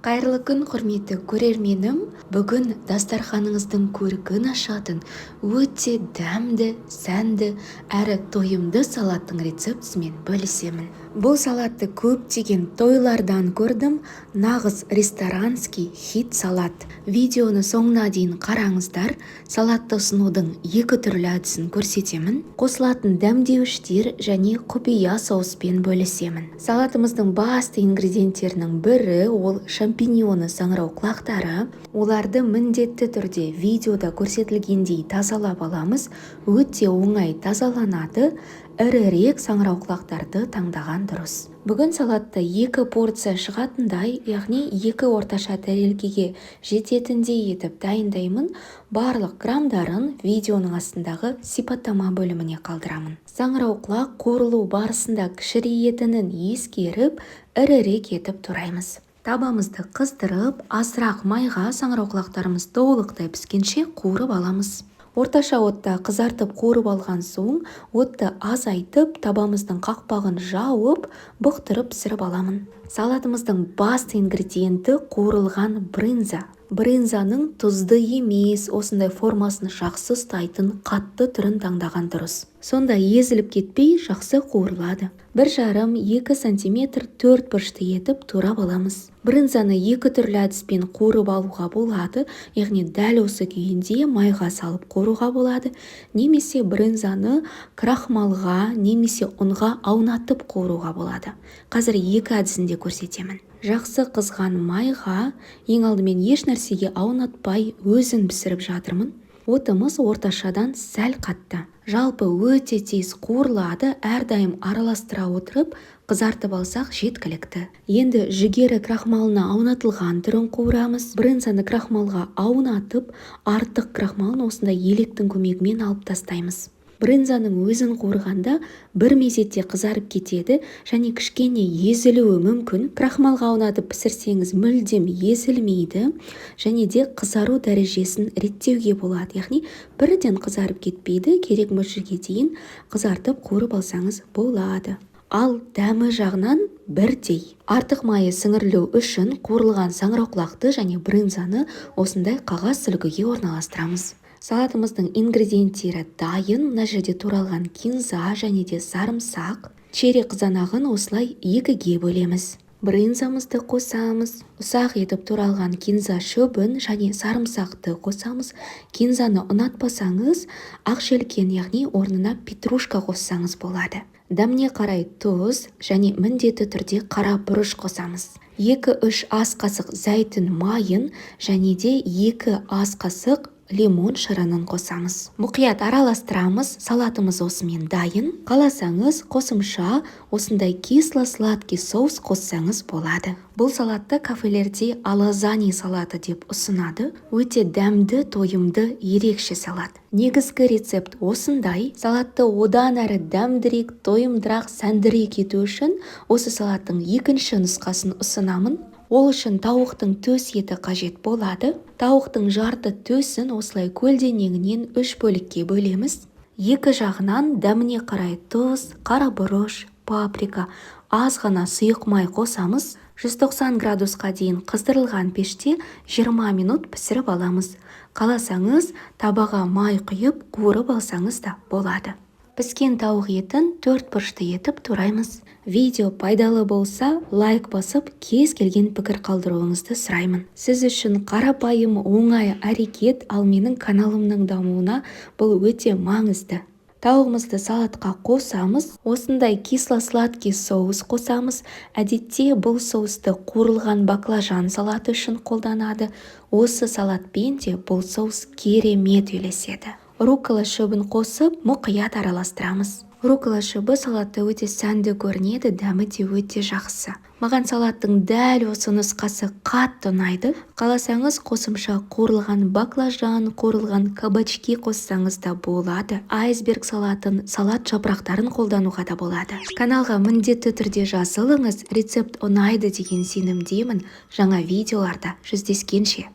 Қайырлы күн, құрметті көрерменім. Бүгін дастарханыңыздың көркін ашатын өте дәмді, сәнді әрі тойымды салаттың рецептісімен бөлісемін. Бұл салатты көптеген тойлардан көрдім. Нағыз ресторанский хит салат. Видеоны соңына дейін қараңыздар. Салатты ұсынудың екі түрлі әдісін көрсетемін. Қосылатын дәмдеуіштер және құпия соуспен бөлісемін. Салатымыздың басты ингредиенттерінің бірі ол шампиньоны саңырауқұлақтары. Оларды міндетті түрде видеода көрсетілгендей тазалап аламыз. Өте оңай тазаланады. Ірірек саңырауқұлақтарды таңдаған дұрыс. Бүгін салатты 2 порция шығатындай, яғни 2 орташа тәрелкеге жететіндей етіп дайындаймын. Барлық грамдарын видеоның астындағы сипаттама бөліміне қалдырамын. Саңырауқұлақ қуырылу барысында кішіреетінін ескеріп, ірірек етіп тураймыз. Табамызды қыздырып, азырақ майға саңырауқұлақтарымыз толықтай піскенше қуырып аламыз. Орташа отта қызартып қуырып алған соң, отты азайтып, табамыздың қақпағын жауып, бұқтырып пісіріп аламын. Салатымыздың басты ингредиенті қуырылған брынза. Брынзаның тұзды емес, осындай формасын жақсы ұстайтын қатты түрін таңдаған дұрыс. Сонда езіліп кетпей жақсы қуырылады. 1,5-2 см 4 бұрышты етіп турап аламыз. Брынзаны 2 түрлі әдіспен қуырып алуға болады, яғни дәл осы күйінде майға салып қуыруға болады, немесе брынзаны крахмалға, немесе ұнға аунатып қуыруға болады. Қазір 2 әдісін де көрсетемін. Жақсы қызған майға ең алдымен еш нәрсеге аунатпай өзін пісіріп жатырмын. Отымыз орташадан сәл қатты. Жалпы өте тез қуырылады, әрдайым араластыра отырып, қызартып алсақ жеткілікті. Енді жүгері крахмалына аунатылған түрін қуырамыз. Брынзаны крахмалға аунатып, артық крахмалын осындай електің көмегімен алып тастаймыз. Брынзаның өзін қуырғанда бір мезетте қызарып кетеді және кішкене езілуі мүмкін. Крахмалға аунатып пісірсеңіз мүлдем езілмейді және де қызару дәрежесін реттеуге болады. Яғни бірден қызарып кетпейді, керек мөлшерге дейін қызартып қуырып алсаңыз болады. Ал дәмі жағынан бірдей. Артық майы сіңірілу үшін қуырылған саңырауқұлақты және брынзаны осындай қағаз сүлгіге орналастырамыз. Салатымыздың ингредиенттері дайын. Мына жерде туралған кинза және де сарымсақ. Черри қызанағын осылай 2-ге бөлеміз. Брынзамызды қосамыз. Ұсақ етіп туралған кинза шөбін және сарымсақты қосамыз. Кинзаны ұнатпасаңыз, ақ желкен, яғни орнына петрушка қоссаңыз болады. Дәміне қарай тұз және міндетті түрде қара бұрыш қосамыз. 2-3 ас қасық зәйтүн майын және де 2 ас қасық лимон шырынын қосамыз. Мұқият араластырамыз. Салатымыз осымен дайын. Қаласаңыз, қосымша осындай кисло-сладкий соус қоссаңыз болады. Бұл салатты кафелерде алазани салаты деп ұсынады. Өте дәмді, тойымды, ерекше салат. Негізгі рецепт осындай. Салатты одан әрі дәмдірек, тойымдырақ, сәндірек ету үшін осы салаттың екінші нұсқасын ұсынамын. Ол үшін тауықтың төс еті қажет болады. Тауықтың жарты төсін осылай көлденеңінен 3 бөлікке бөлеміз. 2 жағынан дәміне қарай тұз, қара бұрыш, паприка, аз ғана сұйық май қосамыз. 190 градусқа дейін қыздырылған пеште 20 минут пісіріп аламыз. Қаласаңыз, табаға май құйып қуырып алсаңыз да болады. Піскен тауық етін 4 бұрышты етіп тураймыз. Видео пайдалы болса, лайк басып, кез келген пікір қалдыруыңызды сұраймын. Сіз үшін қарапайым, оңай әрекет, ал менің каналымның дамуына бұл өте маңызды. Тауығымызды салатқа қосамыз. Осындай кисло-сладкий соус қосамыз. Әдетте бұл соусты қуырылған баклажан салаты үшін қолданады. Осы салатпен де бұл соус керемет үйлеседі. Руккола шөбін қосып, мұқият араластырамыз. Руккола шөбі салатта өте сәнді көрінеді, дәмі де өте жақсы. Маған салаттың дәл осы нұсқасы қатты ұнайды. Қаласаңыз, қосымша қуырылған баклажан, қуырылған кабачки қоссаңыз да болады. Айсберг салатын, салат жапырақтарын қолдануға да болады. Каналға міндетті түрде жазылыңыз, рецепт ұнайды деген сенімдемін. Жаңа видеоларда жүздескенше.